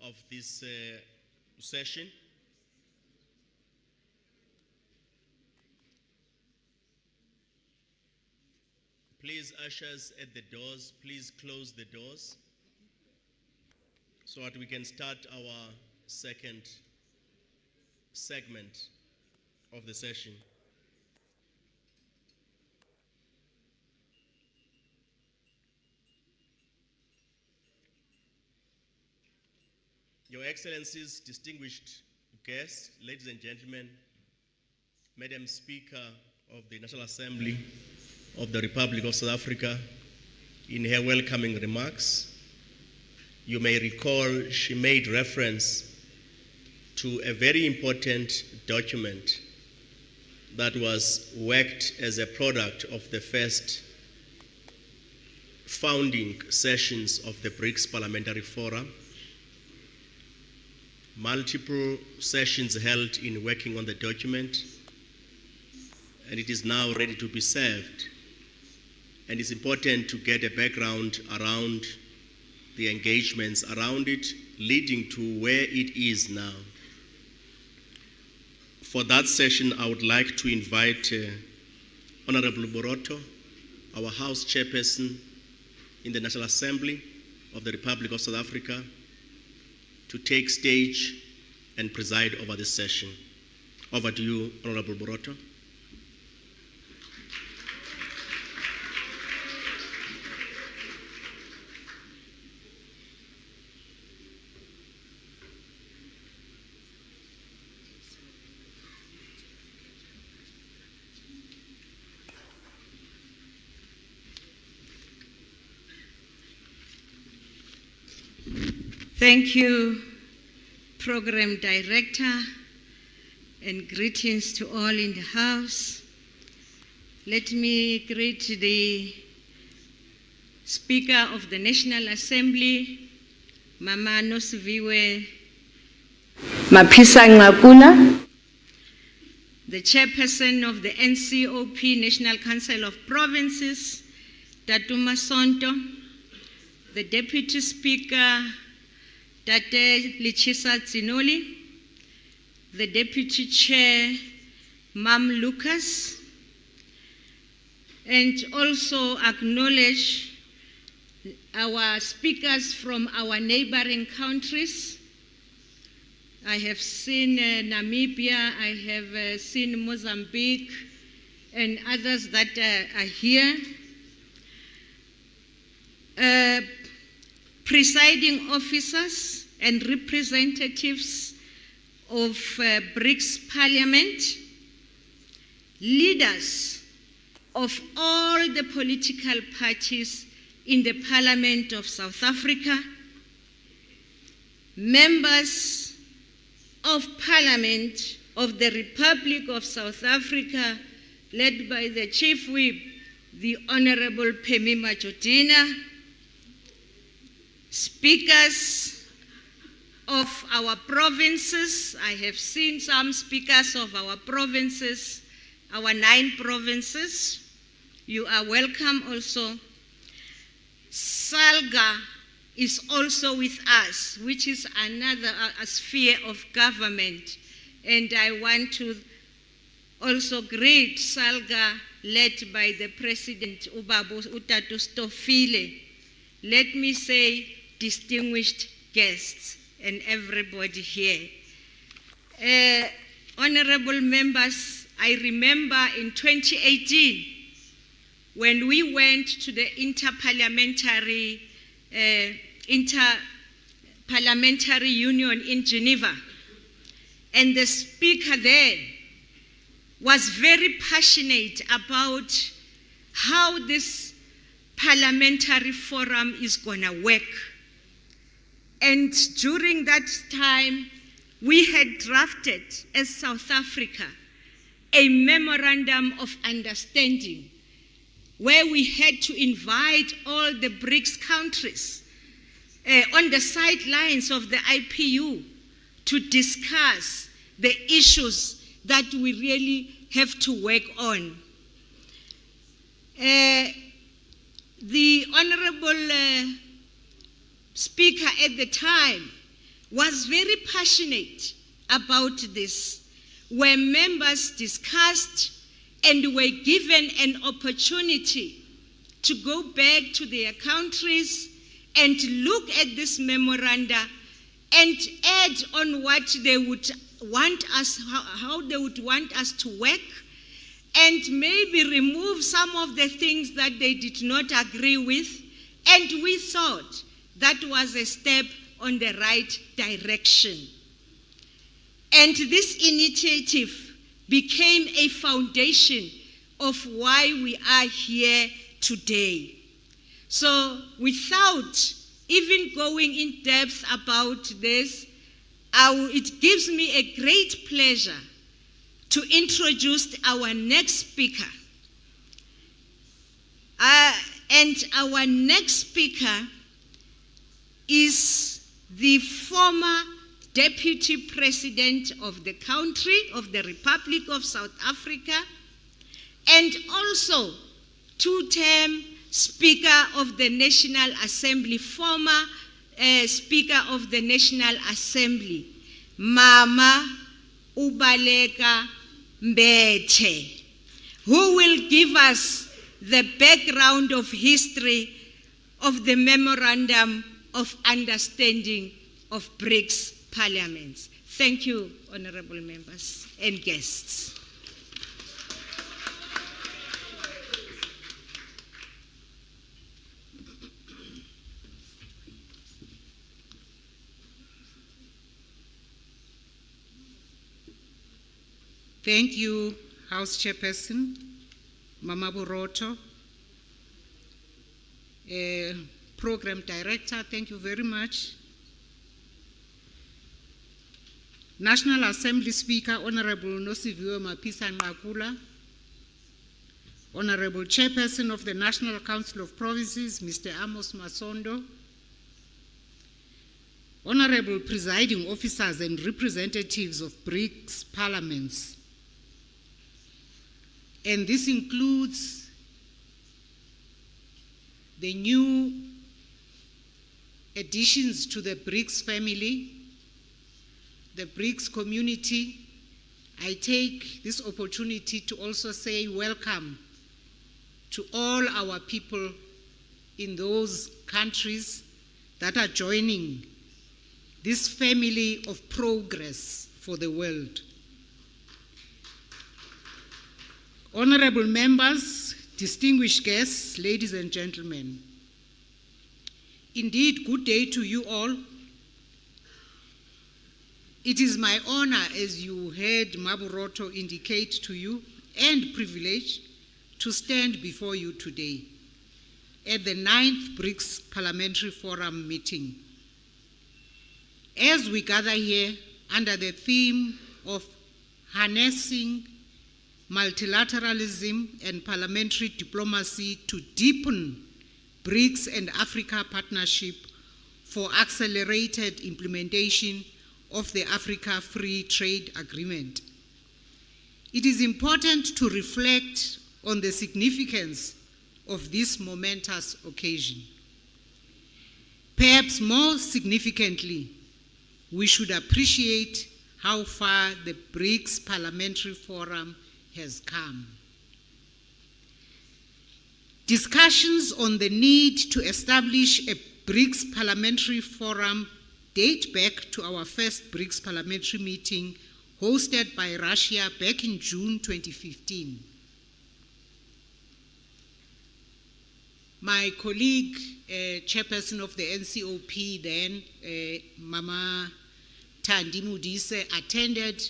of this session. Please, ushers at the doors, please close the doors so that we can start our second segment of the session. Your Excellencies, distinguished guests, ladies and gentlemen, Madam Speaker of the National Assembly of the Republic of South Africa, in her welcoming remarks, you may recall she made reference to a very important document that was worked as a product of the first founding sessions of the BRICS Parliamentary Forum. Multiple sessions held in working on the document, and it is now ready to be served. And it's important to get a background around the engagements around it, leading to where it is now. For that session, I would like to invite Honorable Boroto, our House Chairperson in the National Assembly of the Republic of South Africa, to take stage and preside over this session. Over to you, Honorable Boroto. Thank you, Program Director, and greetings to all in the House. Let me greet the Speaker of the National Assembly, Mama Nosiviwe Mapisa-Nqakula, the Chairperson of the NCOP, National Council of Provinces, Tatuma Sonto, the Deputy Speaker, Tate Lichisa Tsinoli, the Deputy Chair, Mam Lucas, and also acknowledge our speakers from our neighboring countries. I have seen Namibia, I have seen Mozambique, and others that are here. Presiding officers and representatives of BRICS Parliament, leaders of all the political parties in the Parliament of South Africa, members of Parliament of the Republic of South Africa, led by the Chief Whip, the Honorable Phemi Majortina, speakers of our provinces. I have seen some speakers of our provinces, our 9 provinces. You are welcome also. SALGA is also with us, which is another sphere of government. And I want to also greet SALGA, led by the President Ubabo Utatu Stofile. Let me say, distinguished guests and everybody here. Honorable members, I remember in 2018 when we went to the Interparliamentary Union in Geneva, and the speaker there was very passionate about how this parliamentary forum is going to work. And during that time, we had drafted, as South Africa, a memorandum of understanding where we had to invite all the BRICS countries on the sidelines of the IPU to discuss the issues that we really have to work on. The Honorable Speaker at the time was very passionate about this, where members discussed and were given an opportunity to go back to their countries and look at this memoranda and add on what they would want us, how they would want us to work, and maybe remove some of the things that they did not agree with. And we thought that was a step on the right direction. And this initiative became a foundation of why we are here today. So without even going in depth about this, it gives me a great pleasure to introduce our next speaker. And our next speaker is the former Deputy President of the country, of the Republic of South Africa, and also two-term Speaker of the National Assembly, former Speaker of the National Assembly, Mama Ubaleka Mbete, who will give us the background of history of the Memorandum of Understanding of BRICS Parliaments. Thank you, honorable members and guests. Thank you, House Chairperson, Mama Boroto. Program Director, thank you very much. National Assembly Speaker, Honorable Nosiviwe Mapisa Nqakula. Honorable Chairperson of the National Council of Provinces, Mr. Amos Masondo. Honorable Presiding Officers and Representatives of BRICS Parliaments. And this includes the new additions to the BRICS family, the BRICS community. I take this opportunity to also say welcome to all our people in those countries that are joining this family of progress for the world. Honorable members, distinguished guests, ladies and gentlemen, indeed, good day to you all. It is my honor, as you heard Maburoto indicate to you, and privilege to stand before you today at the 9th BRICS Parliamentary Forum meeting. As we gather here under the theme of harnessing multilateralism and parliamentary diplomacy to deepen BRICS and Africa partnership for accelerated implementation of the Africa Free Trade Agreement. It is important to reflect on the significance of this momentous occasion. Perhaps more significantly, we should appreciate how far the BRICS Parliamentary Forum has come. Discussions on the need to establish a BRICS Parliamentary Forum date back to our first BRICS Parliamentary meeting hosted by Russia back in June 2015. My colleague, chairperson of the NCOP then, Mama Thandi Modise, attended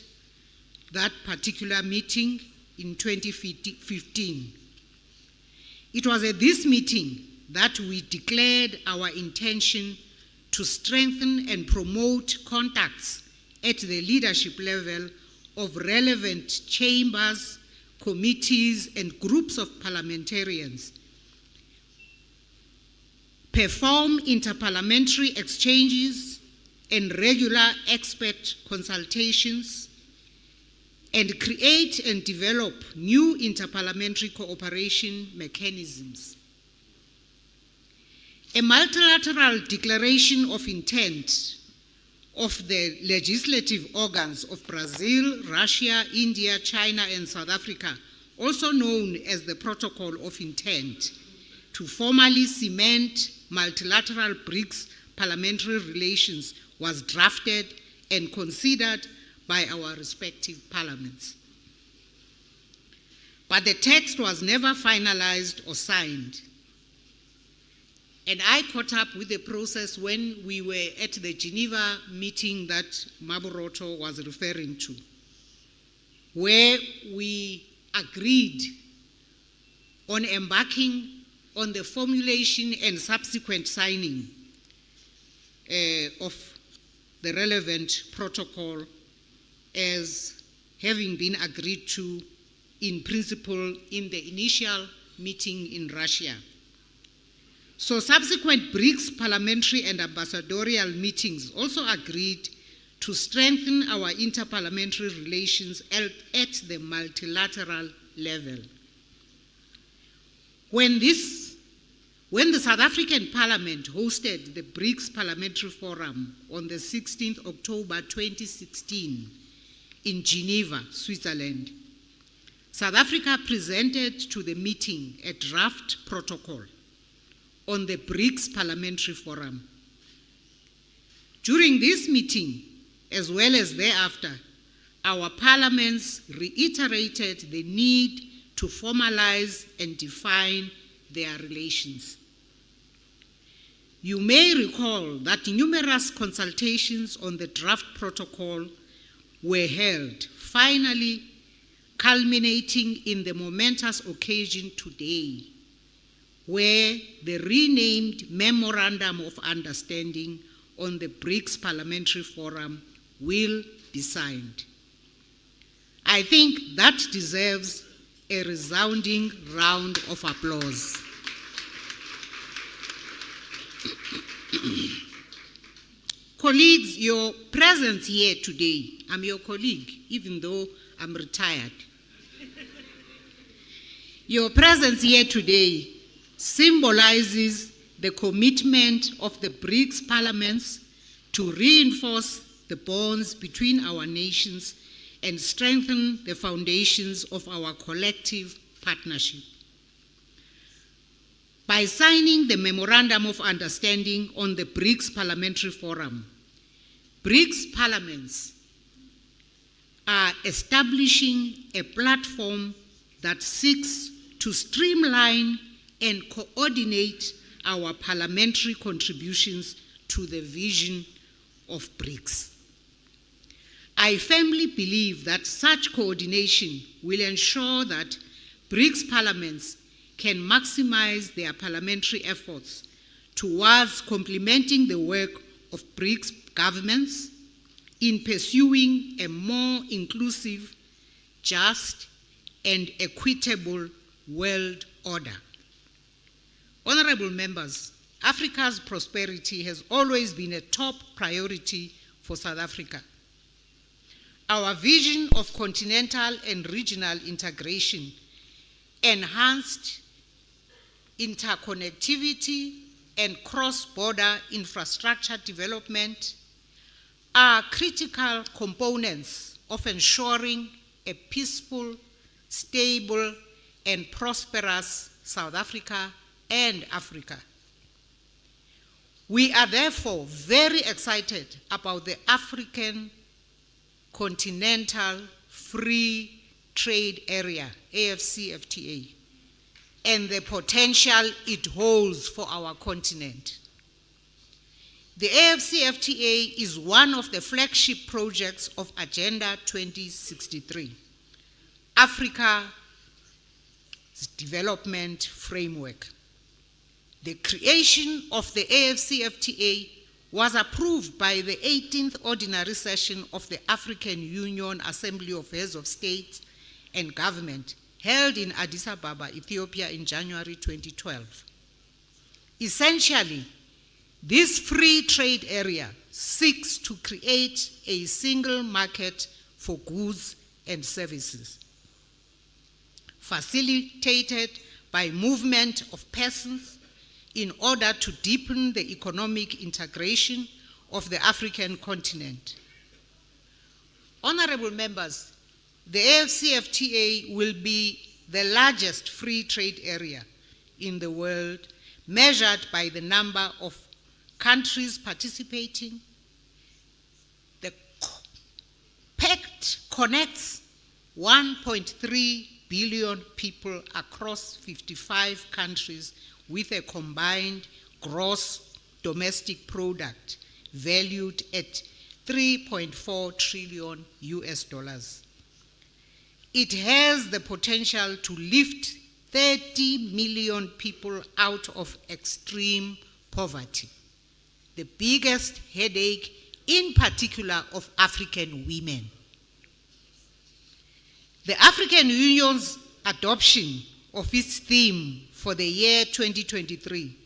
that particular meeting in 2015. It was at this meeting that we declared our intention to strengthen and promote contacts at the leadership level of relevant chambers, committees, and groups of parliamentarians, perform interparliamentary exchanges and regular expert consultations, and create and develop new interparliamentary cooperation mechanisms. A multilateral declaration of intent of the legislative organs of Brazil, Russia, India, China, and South Africa, also known as the Protocol of Intent, to formally cement multilateral BRICS parliamentary relations was drafted and considered by our respective parliaments. But the text was never finalized or signed. And I caught up with the process when we were at the Geneva meeting that Maboroto was referring to, where we agreed on embarking on the formulation and subsequent signing of the relevant protocol as having been agreed to in principle in the initial meeting in Russia. So subsequent BRICS parliamentary and ambassadorial meetings also agreed to strengthen our interparliamentary relations at the multilateral level. When the South African Parliament hosted the BRICS Parliamentary Forum on the 16th October 2016 in Geneva, Switzerland, South Africa presented to the meeting a draft protocol on the BRICS Parliamentary Forum. During this meeting, as well as thereafter, our parliaments reiterated the need to formalize and define their relations. You may recall that numerous consultations on the draft protocol were held, finally culminating in the momentous occasion today, where the renamed Memorandum of Understanding on the BRICS Parliamentary Forum will be signed. I think that deserves a resounding round of applause. Colleagues, your presence here today, I'm your colleague, even though I'm retired. Your presence here today symbolizes the commitment of the BRICS parliaments to reinforce the bonds between our nations and strengthen the foundations of our collective partnership. By signing the Memorandum of Understanding on the BRICS Parliamentary Forum, BRICS parliaments are establishing a platform that seeks to streamline and coordinate our parliamentary contributions to the vision of BRICS. I firmly believe that such coordination will ensure that BRICS parliaments can maximize their parliamentary efforts towards complementing the work of BRICS governments in pursuing a more inclusive, just, and equitable world order. Honorable members, Africa's prosperity has always been a top priority for South Africa. Our vision of continental and regional integration, enhanced interconnectivity, and cross-border infrastructure development are critical components of ensuring a peaceful, stable, and prosperous South Africa and Africa. We are therefore very excited about the African Continental Free Trade Area, AFCFTA, and the potential it holds for our continent. The AFCFTA is one of the flagship projects of Agenda 2063, Africa's development framework. The creation of the AFCFTA was approved by the 18th Ordinary Session of the African Union Assembly of Heads of State and Government, held in Addis Ababa, Ethiopia in January 2012. Essentially, this free trade area seeks to create a single market for goods and services, facilitated by movement of persons in order to deepen the economic integration of the African continent. Honorable members, the AFCFTA will be the largest free trade area in the world, measured by the number of countries participating. The pact connects 1.3 billion people across 55 countries with a combined gross domestic product valued at $3.4 trillion US. It has the potential to lift 30 million people out of extreme poverty, the biggest headache in particular of African women. The African Union's adoption of its theme for the year 2023,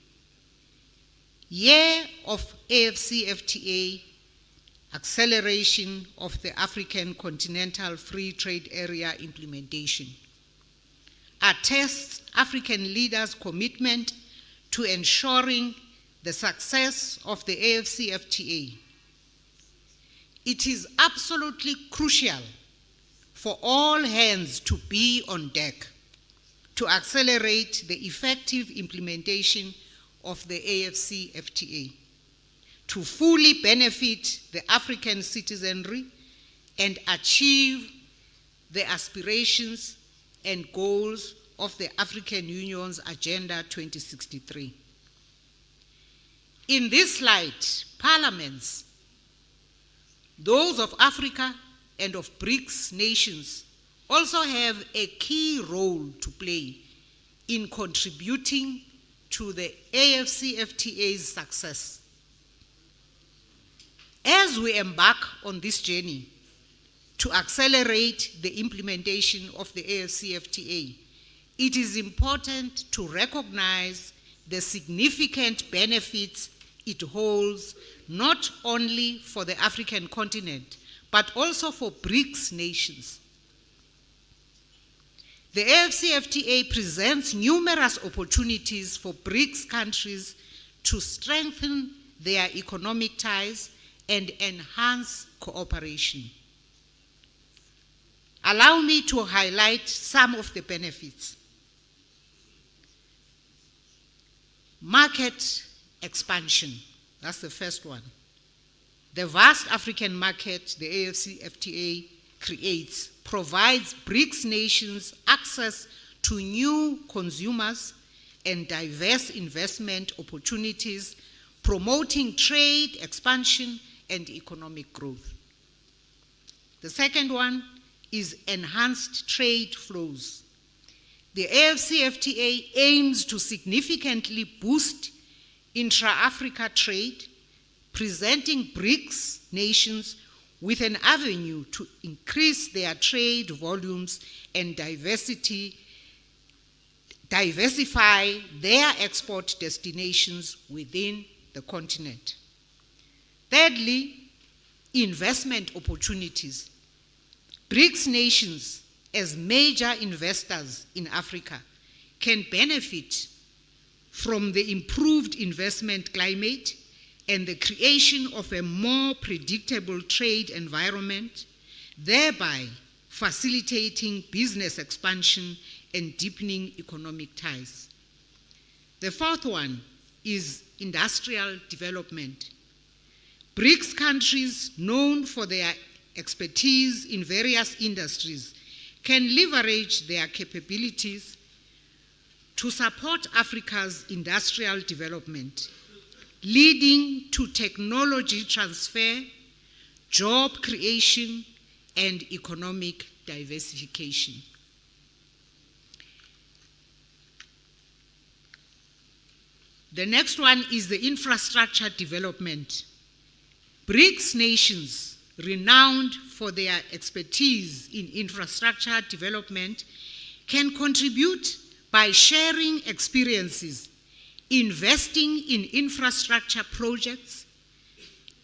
Year of AFCFTA, Acceleration of the African Continental Free Trade Area Implementation, attests African leaders' commitment to ensuring the success of the AFCFTA. It is absolutely crucial for all hands to be on deck to accelerate the effective implementation of the AFCFTA, to fully benefit the African citizenry and achieve the aspirations and goals of the African Union's Agenda 2063. In this light, parliaments, those of Africa and of BRICS nations, also have a key role to play in contributing to the AFCFTA's success. As we embark on this journey to accelerate the implementation of the AFCFTA, it is important to recognize the significant benefits it holds not only for the African continent, but also for BRICS nations. The AFCFTA presents numerous opportunities for BRICS countries to strengthen their economic ties and enhance cooperation. Allow me to highlight some of the benefits. Market expansion, that's the first one. The vast African market the AFCFTA creates provides BRICS nations access to new consumers and diverse investment opportunities, promoting trade expansion and economic growth. The second one is enhanced trade flows. The AFCFTA aims to significantly boost intra-Africa trade, presenting BRICS nations with an avenue to increase their trade volumes and diversify their export destinations within the continent. Thirdly, investment opportunities. BRICS nations, as major investors in Africa, can benefit from the improved investment climate and the creation of a more predictable trade environment, thereby facilitating business expansion and deepening economic ties. The fourth one is industrial development. BRICS countries, known for their expertise in various industries, can leverage their capabilities to support Africa's industrial development, leading to technology transfer, job creation, and economic diversification. The next one is the infrastructure development. BRICS nations, renowned for their expertise in infrastructure development, can contribute by sharing experiences, investing in infrastructure projects,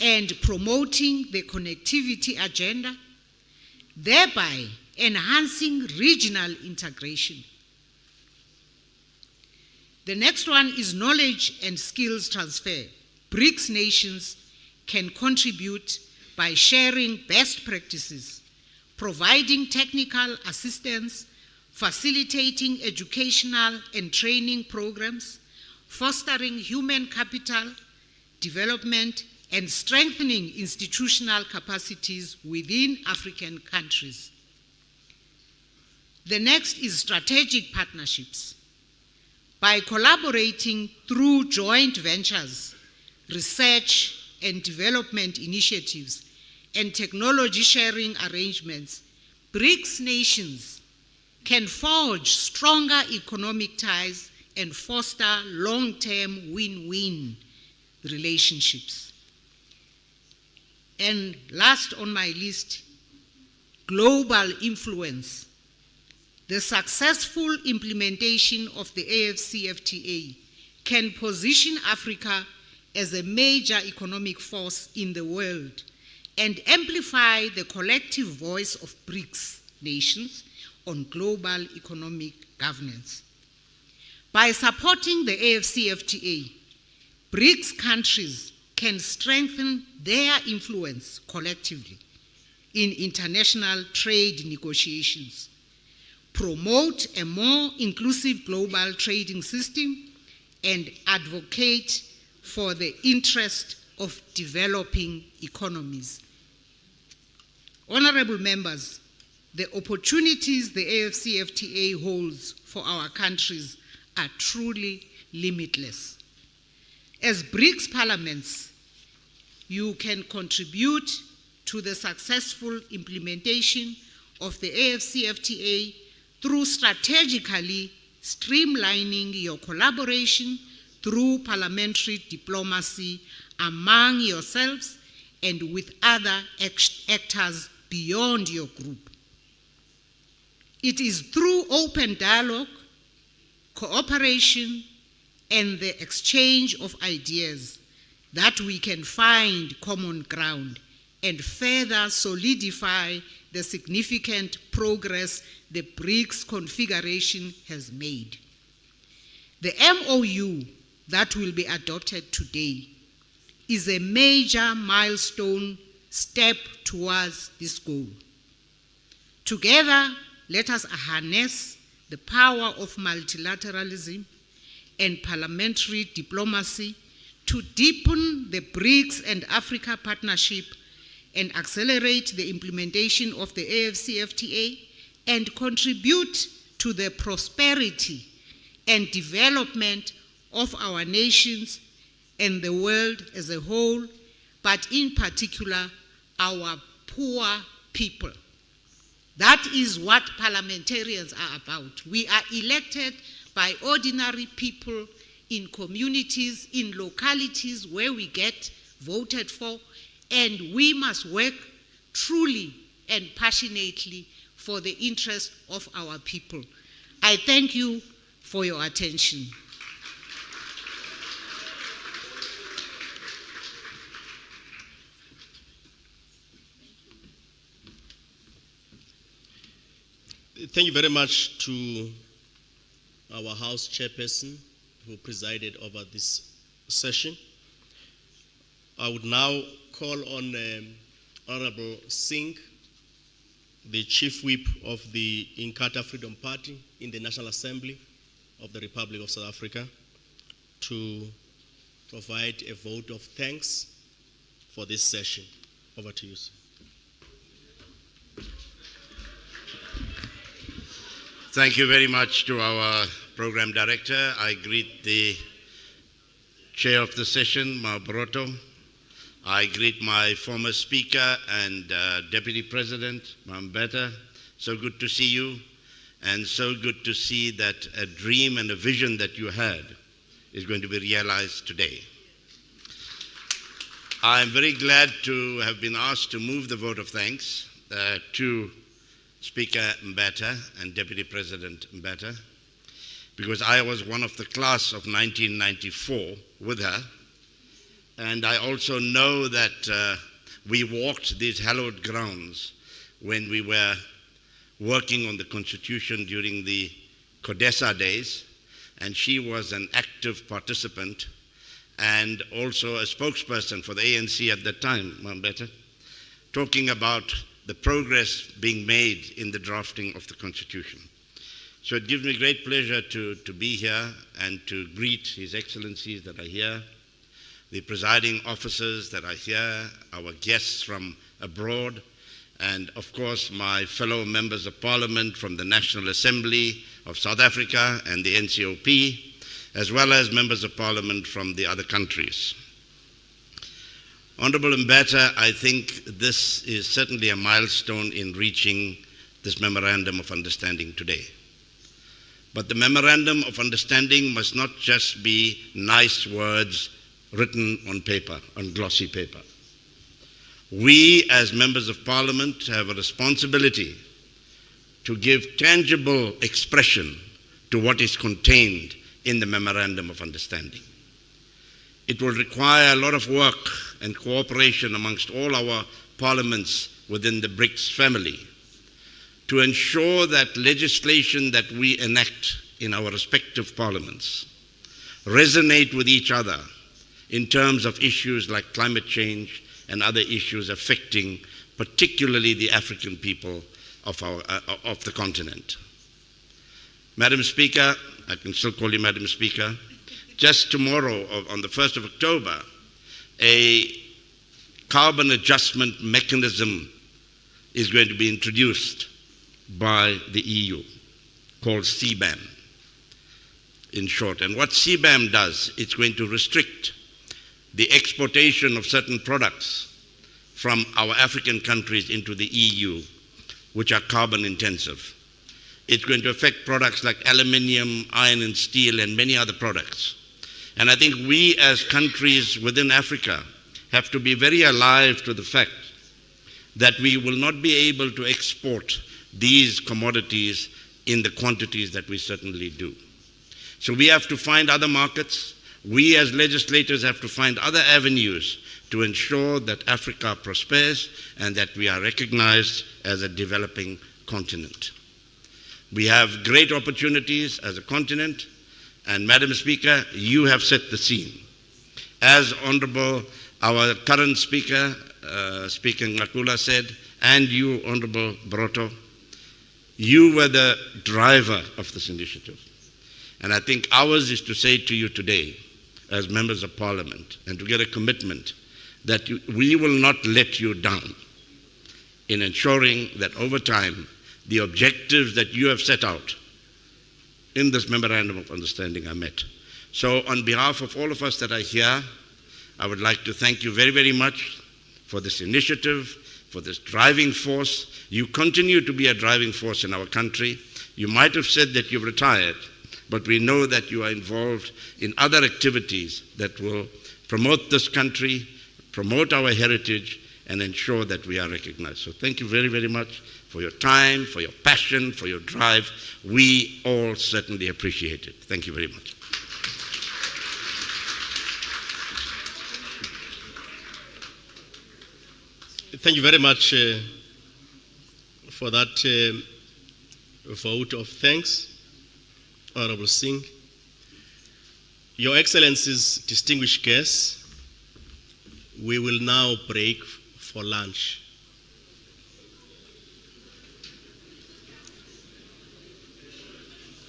and promoting the connectivity agenda, thereby enhancing regional integration. The next one is knowledge and skills transfer. BRICS nations can contribute by sharing best practices, providing technical assistance, facilitating educational and training programs, fostering human capital development, and strengthening institutional capacities within African countries. The next is strategic partnerships. By collaborating through joint ventures, research and development initiatives, and technology sharing arrangements, BRICS nations can forge stronger economic ties and foster long-term win-win relationships. And last on my list, global influence. The successful implementation of the AFCFTA can position Africa as a major economic force in the world and amplify the collective voice of BRICS nations on global economic governance. By supporting the AFCFTA, BRICS countries can strengthen their influence collectively in international trade negotiations, promote a more inclusive global trading system, and advocate for the interest of developing economies. Honorable members, the opportunities the AFCFTA holds for our countries are truly limitless. As BRICS parliaments, you can contribute to the successful implementation of the AFCFTA through strategically streamlining your collaboration through parliamentary diplomacy among yourselves and with other actors beyond your group. It is through open dialogue, cooperation, and the exchange of ideas that we can find common ground and further solidify the significant progress the BRICS configuration has made. The MOU that will be adopted today is a major milestone step towards this goal. Together, let us harness the power of multilateralism and parliamentary diplomacy to deepen the BRICS and Africa partnership and accelerate the implementation of the AFCFTA and contribute to the prosperity and development of our nations and the world as a whole, but in particular, our poor people. That is what parliamentarians are about. We are elected by ordinary people in communities, in localities where we get voted for, and we must work truly and passionately for the interest of our people. I thank you for your attention. Thank you very much to our House Chairperson who presided over this session. I would now call on Honorable Singh, the Chief Whip of the Inkatha Freedom Party in the National Assembly of the Republic of South Africa, to provide a vote of thanks for this session. Over to you, sir. Thank you very much to our program director. I greet the chair of the session, Mabroto. I greet my former speaker and deputy president, Mbeta. So good to see you, and so good to see that a dream and a vision that you had is going to be realized today. I'm very glad to have been asked to move the vote of thanks to Speaker Mbeta and Deputy President Mbeta, because I was one of the class of 1994 with her, and I also know that we walked these hallowed grounds when we were working on the Constitution during the CODESA days, and she was an active participant, and also a spokesperson for the ANC at that time, Mbete, talking about the progress being made in the drafting of the Constitution. So it gives me great pleasure to be here and to greet His Excellencies that are here, the presiding officers that are here, our guests from abroad, and of course my fellow members of Parliament from the National Assembly of South Africa and the NCOP, as well as members of Parliament from the other countries. Honorable Mbete, I think this is certainly a milestone in reaching this Memorandum of Understanding today. But the Memorandum of Understanding must not just be nice words written on paper, on glossy paper. We, as members of Parliament, have a responsibility to give tangible expression to what is contained in the Memorandum of Understanding. It will require a lot of work and cooperation amongst all our parliaments within the BRICS family to ensure that legislation that we enact in our respective parliaments resonate with each other in terms of issues like climate change and other issues affecting particularly the African people of the continent. Madam Speaker, I can still call you Madam Speaker, just tomorrow, on the 1st of October, a carbon adjustment mechanism is going to be introduced by the EU called CBAM, in short. And what CBAM does, it's going to restrict the exportation of certain products from our African countries into the EU, which are carbon intensive. It's going to affect products like aluminium, iron and steel, and many other products. And I think we as countries within Africa have to be very alive to the fact that we will not be able to export these commodities in the quantities that we certainly do. So we have to find other markets. We as legislators have to find other avenues to ensure that Africa prospers and that we are recognized as a developing continent. We have great opportunities as a continent, and Madam Speaker, you have set the scene. As Honorable, our current Speaker, Speaker Ngakula said, and you, Honorable Broto, you were the driver of this initiative. And I think ours is to say to you today, as members of Parliament, and to get a commitment that we will not let you down in ensuring that over time, the objectives that you have set out in this Memorandum of Understanding are met. So on behalf of all of us that are here, I would like to thank you very, very much for this initiative, for this driving force. You continue to be a driving force in our country. You might have said that you've retired, but we know that you are involved in other activities that will promote this country, promote our heritage, and ensure that we are recognized. So thank you very, very much for your time, for your passion, for your drive. We all certainly appreciate it. Thank you very much. Thank you very much for that vote of thanks, Honorable Singh. Your Excellencies, distinguished guests, we will now break for lunch.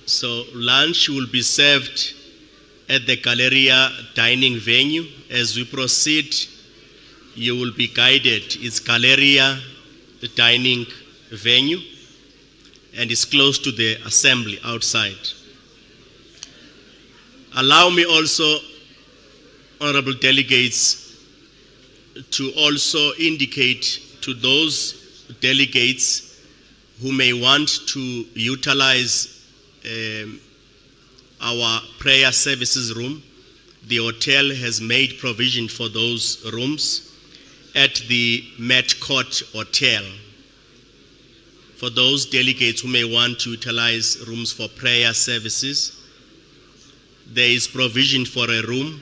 So lunch will be served at the Galleria dining venue. As we proceed, you will be guided. It's Galleria dining venue, and it's close to the assembly outside. Allow me also, honorable delegates, to also indicate to those delegates who may want to utilize our prayer services room. The hotel has made provision for those rooms at the Met Court Hotel. For those delegates who may want to utilize rooms for prayer services, there is provision for a room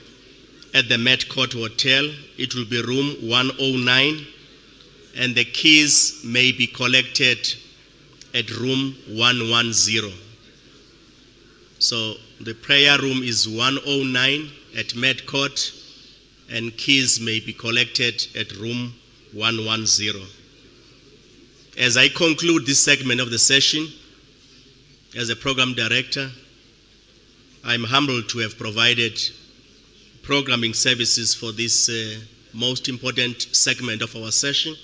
at the Met Court Hotel. It will be room 109, and the keys may be collected at room 110. So the prayer room is 109, at Med Court, and keys may be collected at room 110. As I conclude this segment of the session, as a program director, I'm humbled to have provided programming services for this most important segment of our session.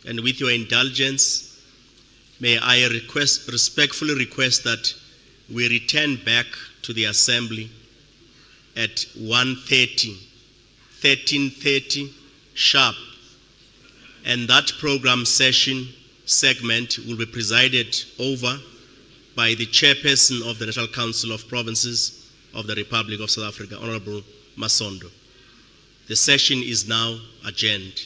And with your indulgence, may I respectfully request that we return back to the Assembly at 13:30 sharp. And that program session segment will be presided over by the chairperson of the National Council of Provinces of the Republic of South Africa, Honorable Masondo. The session is now adjourned.